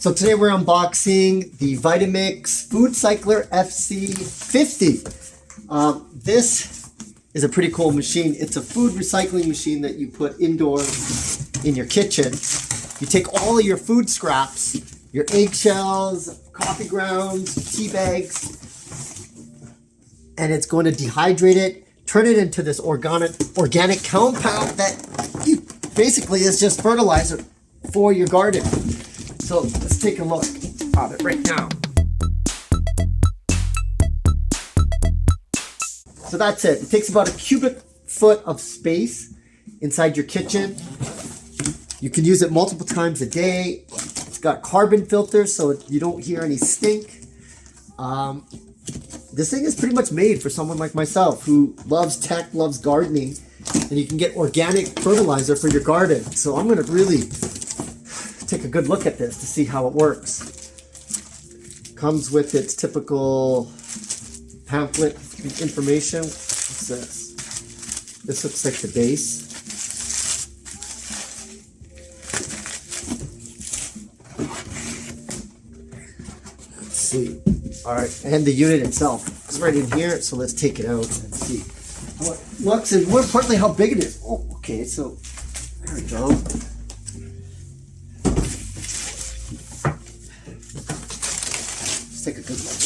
So today we're unboxing the Vitamix FoodCycler FC-50. This is a pretty cool machine. It's a food recycling machine that you put indoors in your kitchen. You take all of your food scraps, your eggshells, coffee grounds, tea bags, and it's going to dehydrate it, turn it into this organic compound that basically is just fertilizer for your garden. So let's take a look at it right now. So that's it. It takes about a cubic foot of space inside your kitchen. You can use it multiple times a day. It's got carbon filters so you don't hear any stink. This thing is pretty much made for someone like myself who loves tech, loves gardening, and you can get organic fertilizer for your garden. So I'm going to really take a good look at this to see how it works. Comes with its typical pamphlet information. What's this? This looks like the base. Let's see. All right, and the unit itself is right in here. So let's take it out and see how it looks, and more importantly, how big it is. Oh, okay. So there we go. Let's take a good look.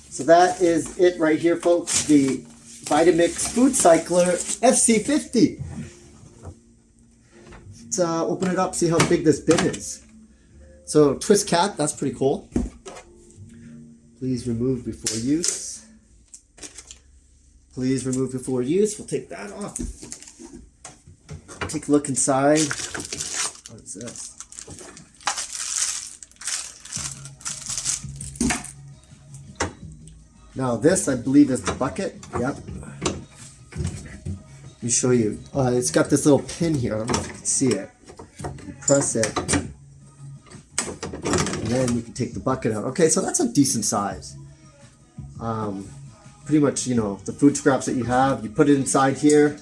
So that is it right here, folks. The Vitamix FoodCycler FC-50. Let's open it up, see how big this bin is. So twist cap, that's pretty cool. Please remove before use. Please remove before use. We'll take that off. Take a look inside. What is this? Now this, I believe, is the bucket. Yep. Let me show you. It's got this little pin here. I don't know if you can see it. You press it, and then you can take the bucket out. Okay, so that's a decent size. Pretty much, you know, the food scraps that you have, you put it inside here.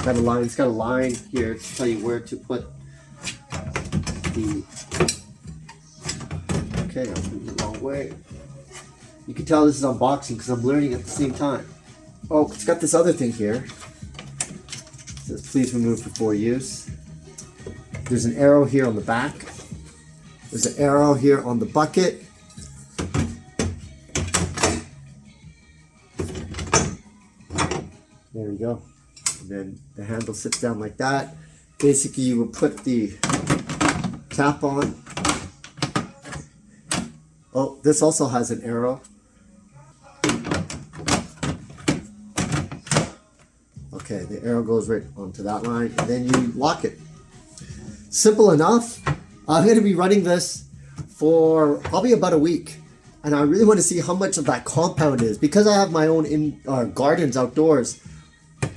Got a line. It's got a line here to tell you where to put the. Okay, I'm moving the wrong way. You can tell this is unboxing because I'm learning at the same time. Oh, it's got this other thing here. It says please remove before use. There's an arrow here on the back. There's an arrow here on the bucket. There we go. And then the handle sits down like that. Basically, you will put the cap on. Oh, this also has an arrow. Okay, the arrow goes right onto that line, and then you lock it. Simple enough. I'm going to be running this for probably about a week, and I really want to see how much of that compound is. Because I have my own gardens outdoors,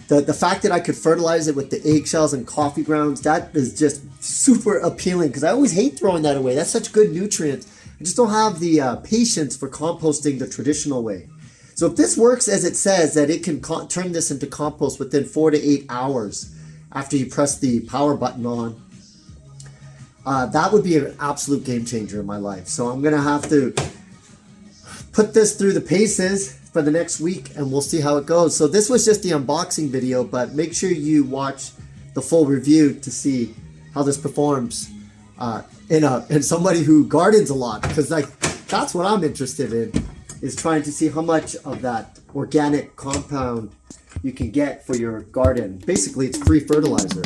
the fact that I could fertilize it with the eggshells and coffee grounds, that is just super appealing, because I always hate throwing that away. That's such good nutrients. I just don't have the patience for composting the traditional way. So if this works as it says, that it can turn this into compost within 4 to 8 hours after you press the power button on, that would be an absolute game changer in my life. So I'm going to have to put this through the paces for the next week, and we'll see how it goes. So this was just the unboxing video, but make sure you watch the full review to see how this performs in somebody who gardens a lot, because like that's what I'm interested in, is trying to see how much of that organic compound you can get for your garden. Basically, it's free fertilizer.